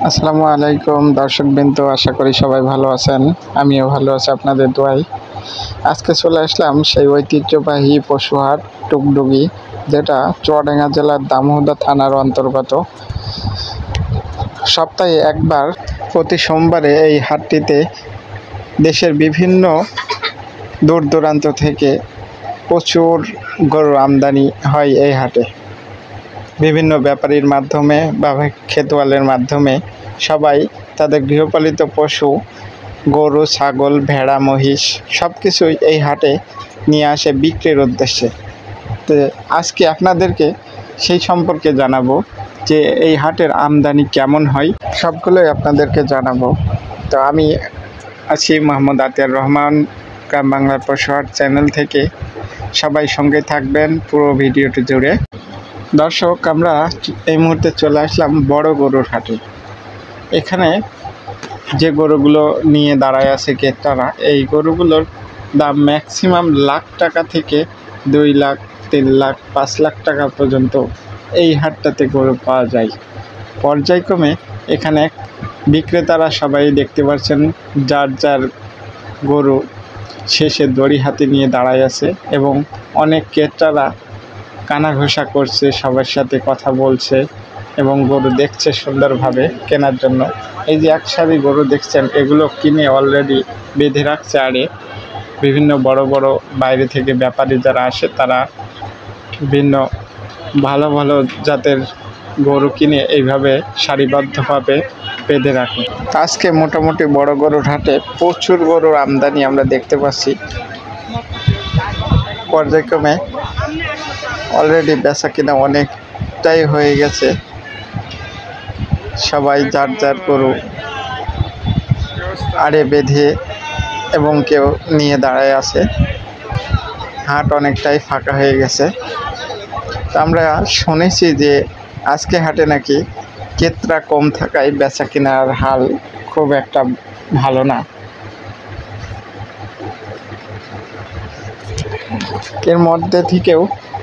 আসসালামু আলাইকুম দর্শকবৃন্দ, আশা করি সবাই ভালো আছেন। আমিও ভালো আছি আপনাদের দোয়ায়। আজকে চলে আসলাম সেই ঐতিহ্যবাহী পশুহাট টুগডুগি, যেটা চুয়াডাঙ্গা জেলার দামোহদা থানার অন্তর্গত। সপ্তাহে একবার প্রতি সোমবারে এই হাটটিতে দেশের বিভিন্ন দূর দূরান্ত থেকে প্রচুর গরুর আমদানি হয়। এই হাটে বিভিন্ন ব্যাপারীর মাধ্যমে বা খেতওয়ালের মাধ্যমে সবাই তাদের গৃহপালিত পশু গরু, ছাগল, ভেড়া, মহিষ সব কিছুই এই হাটে নিয়ে আসে বিক্রির উদ্দেশ্যে। তো আজকে আপনাদেরকে সেই সম্পর্কে জানাবো যে এই হাটের আমদানি কেমন হয়, সবগুলোই আপনাদেরকে জানাবো। তো আমি আছি মোহাম্মদ আতিয়ার রহমান, গ্রাম বাংলার পশুহাট চ্যানেল থেকে। সবাই সঙ্গে থাকবেন পুরো ভিডিওটি জুড়ে। দর্শক, আমরা এই মুহূর্তে চলে আসলাম বড় গরুর হাটে। এখানে যে গরুগুলো নিয়ে দাঁড়ায় আছে ক্রেতারা, এই গরুগুলোর দাম ম্যাক্সিমাম লাখ টাকা থেকে 2 লাখ, 3 লাখ, 5 লাখ টাকা পর্যন্ত এই হাটটাতে গরু পাওয়া যায়। পর্যায়ক্রমে এখানে বিক্রেতারা সবাই দেখতে পাচ্ছেন যার যার গরু শেষে দড়ি হাতে নিয়ে দাঁড়ায় আছে, এবং অনেক ক্রেতারা কানা ঘোষা করছে, সবার সাথে কথা বলছে এবং গরু দেখছে সুন্দরভাবে কেনার জন্য। এই যে এক সারি গরু দেখছেন, এগুলো কিনে অলরেডি বেঁধে রাখছে আড়ে। বিভিন্ন বড় বড় বাইরে থেকে ব্যাপারী যারা আসে, তারা বিভিন্ন ভালো ভালো জাতের গরু কিনে এইভাবে সারিবদ্ধভাবে বেঁধে রাখে। আজকে মোটামুটি বড় গরুর হাটে প্রচুর গরুর আমদানি আমরা দেখতে পাচ্ছি। পর্যায়ক্রমে অলরেডি বেচা কিনা অনেকটাই হয়ে গেছে। সবাই যার যার গরু আড়ে বেঁধে এবং কেউ নিয়ে দাঁড়ায় আছে। হাট অনেকটাই ফাঁকা হয়ে গেছে। তো আমরা শুনেছি যে আজকে হাটে নাকি ক্রেতা কম থাকায় বেচা কেনার হাল খুব একটা ভালো না। এর মধ্যে থেকেও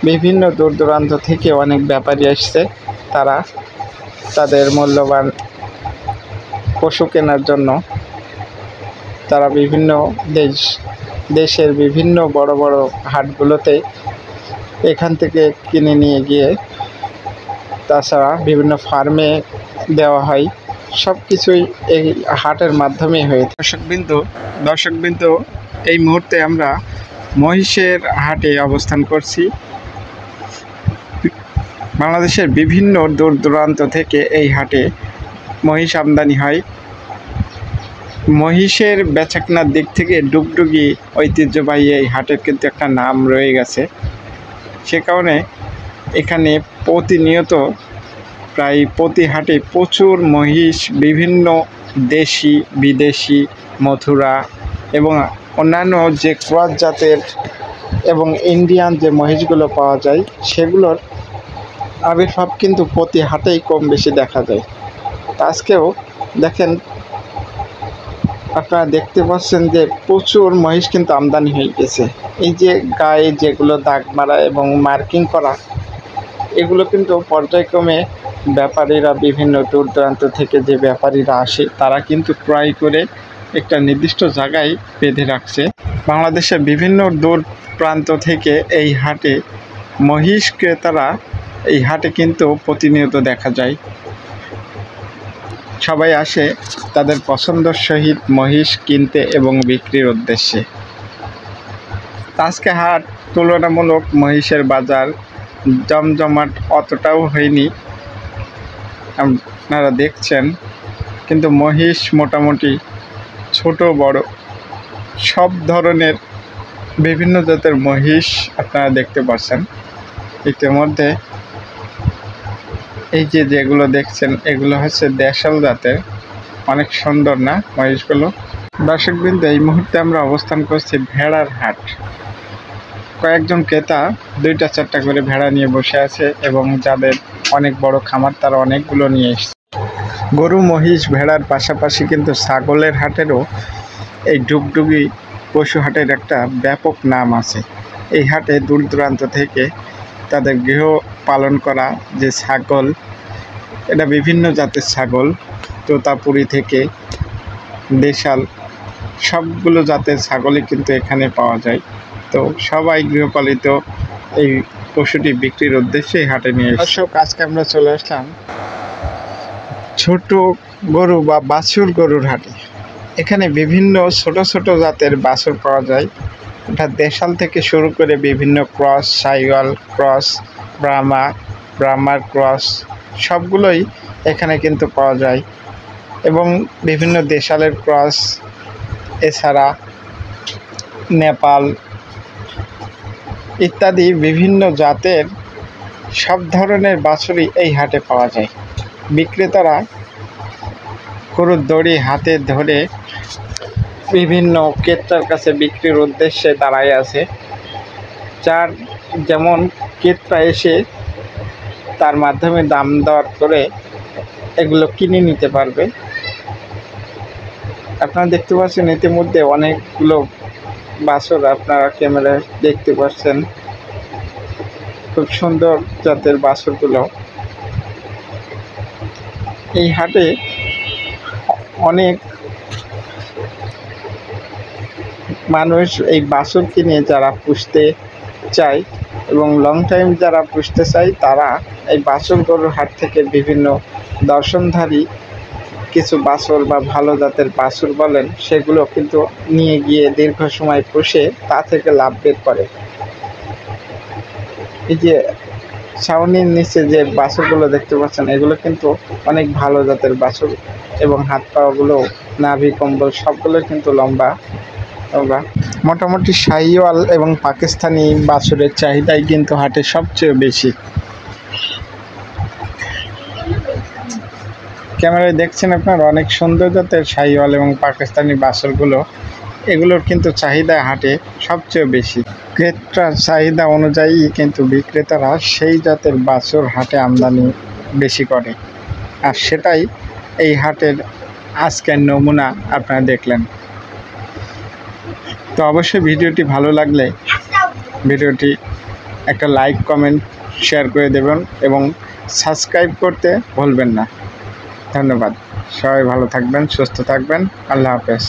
বিভিন্ন দূর দূরান্ত থেকে অনেক ব্যাপারী আসছে। তারা তাদের মূল্যবান পশু কেনার জন্য তারা বিভিন্ন দেশের বিভিন্ন বড় বড় হাটগুলোতে এখান থেকে কিনে নিয়ে গিয়ে তাছাড়া বিভিন্ন ফার্মে দেওয়া হয়। সব কিছুই এই হাটের মাধ্যমেই হয়ে থাকে। দর্শকবৃন্দ, এই মুহূর্তে আমরা মহিষের হাটে অবস্থান করছি। বাংলাদেশের বিভিন্ন দূর দূরান্ত থেকে এই হাটে মহিষ আমদানি হয়। মহিষের বেচাকেনার দিক থেকে ডুগডুগি ঐতিহ্যবাহী এই হাটের কিন্তু একটা নাম রয়ে গেছে। সে কারণে এখানে প্রতিনিয়ত প্রায় প্রতি হাটে প্রচুর মহিষ, বিভিন্ন দেশি বিদেশি, মথুরা এবং অন্যান্য যে ক্রস জাতের এবং ইন্ডিয়ান যে মহিষগুলো পাওয়া যায়, সেগুলোর আবির্ভাব কিন্তু প্রতি হাটেই কম বেশি দেখা যায়। আজকেও দেখেন, আপনারা দেখতে পাচ্ছেন যে প্রচুর মহিষ কিন্তু আমদানি হয়ে গেছে। এই যে গায়ে যেগুলো দাগ মারা এবং মার্কিং করা, এগুলো কিন্তু পর্যায়ক্রমে ব্যাপারীরা বিভিন্ন দূর দূরান্ত থেকে যে ব্যাপারীরা আসে, তারা কিন্তু ক্রয় করে একটা নির্দিষ্ট জায়গায় বেঁধে রাখছে। বাংলাদেশের বিভিন্ন দূর প্রান্ত থেকে এই হাটে মহিষ ক্রেতারা এই হাটে কিন্তু প্রতিনিয়ত দেখা যায়। সবাই আসে তাদের পছন্দের সহিত মহিষ কিনতে এবং বিক্রির উদ্দেশ্যে। আজকে হাট তুলনামূলক মহিষের বাজার জমজমাট অতটাও হয়নি, আপনারা দেখছেন, কিন্তু মহিষ মোটামুটি ছোট বড় সব ধরনের বিভিন্ন জাতের মহিষ আপনারা দেখতে পাচ্ছেন। ইতিমধ্যে এই যে যেগুলো দেখছেন, এগুলো হচ্ছে দেশাল জাতের, অনেক সুন্দর না মহিষগুলো। দর্শকবৃন্দ, এই মুহূর্তে আমরা অবস্থান করছি ভেড়ার হাট। কয়েকজন ক্রেতা 2-4টা করে ভেড়া নিয়ে বসে আছে, এবং যাদের অনেক বড় খামার তারা অনেকগুলো নিয়ে এসছে। গরু, মহিষ, ভেড়ার পাশাপাশি কিন্তু ছাগলের হাটেরও এই ডুগডুগি পশু হাটের একটা ব্যাপক নাম আছে। এই হাটে দূর দূরান্ত থেকে তাদের গৃহ পালন করা যে ছাগল, এটা বিভিন্ন জাতের ছাগল, তোতাপুরি থেকে দেশাল সবগুলো জাতের ছাগলই কিন্তু এখানে পাওয়া যায়। তো সবাই গৃহপালিত এই পশুটি বিক্রির উদ্দেশ্যে এই হাটে নিয়ে এসেছে। দর্শক, আজকে আমরা চলে আসলাম ছোট গরু বা বাছুর গরুর হাটে। এখানে বিভিন্ন ছোট ছোট জাতের বাছুর পাওয়া যায়। এটা দেশাল থেকে শুরু করে বিভিন্ন ক্রস, সাইওয়াল ক্রস, ব্রাহ্মার ক্রস সবগুলোই এখানে কিন্তু পাওয়া যায় এবং বিভিন্ন দেশালের ক্রস, এছাড়া নেপাল ইত্যাদি বিভিন্ন জাতের সব ধরনের বাছুরই এই হাটে পাওয়া যায়। বিক্রেতারা গরুর দড়ি হাতে ধরে বিভিন্ন ক্রেতার কাছে বিক্রির উদ্দেশ্যে দাঁড়ায় আছে। যার যেমন ক্রেতা এসে তার মাধ্যমে দাম দর করে এগুলো কিনে নিতে পারবে। আপনারা দেখতে পাচ্ছেন ইতিমধ্যে অনেকগুলো বাছুর আপনারা ক্যামেরায় দেখতে পাচ্ছেন। খুব সুন্দর জাতের বাছুরগুলো। এই হাটে অনেক মানুষ এই বাছুর কিনে যারা পুষতে চায় এবং লং টাইম যারা পুষতে চায় তারা এই বাছুর গরুর হাট থেকে বিভিন্ন দর্শনধারী কিছু বাছুর বা ভালো জাতের বাছুর বলেন সেগুলো কিন্তু নিয়ে গিয়ে দীর্ঘ সময় পুষে তা থেকে লাভ বের করে। এই যে ছাউনির নিচে যে বাছুরগুলো দেখতে পাচ্ছেন এগুলো কিন্তু অনেক ভালো জাতের বাছুর এবং হাত পাগুলো নাভি কম্বল সবগুলো কিন্তু লম্বা। মোটামুটি শাহিওয়াল এবং পাকিস্তানি বাছুরের চাহিদাই কিন্তু হাটে সবচেয়ে বেশি। ক্যামেরায় দেখছেন আপনার অনেক সুন্দর জাতের শাহিওয়াল এবং পাকিস্তানি বাছুরগুলো, এগুলোর কিন্তু চাহিদা হাটে সবচেয়ে বেশি। ক্রেতার চাহিদা অনুযায়ী কিন্তু বিক্রেতারা সেই জাতের বাছুর হাটে আমদানি বেশি করে, আর সেটাই এই হাটের আজকের নমুনা আপনারা দেখলেন। তো অবশ্যই ভিডিওটি ভালো লাগলে ভিডিওটি একটা লাইক, কমেন্ট, শেয়ার করে দেবেন এবং সাবস্ক্রাইব করতে ভুলবেন না। ধন্যবাদ। সবাই ভালো থাকবেন, সুস্থ থাকবেন। আল্লাহ হাফেজ।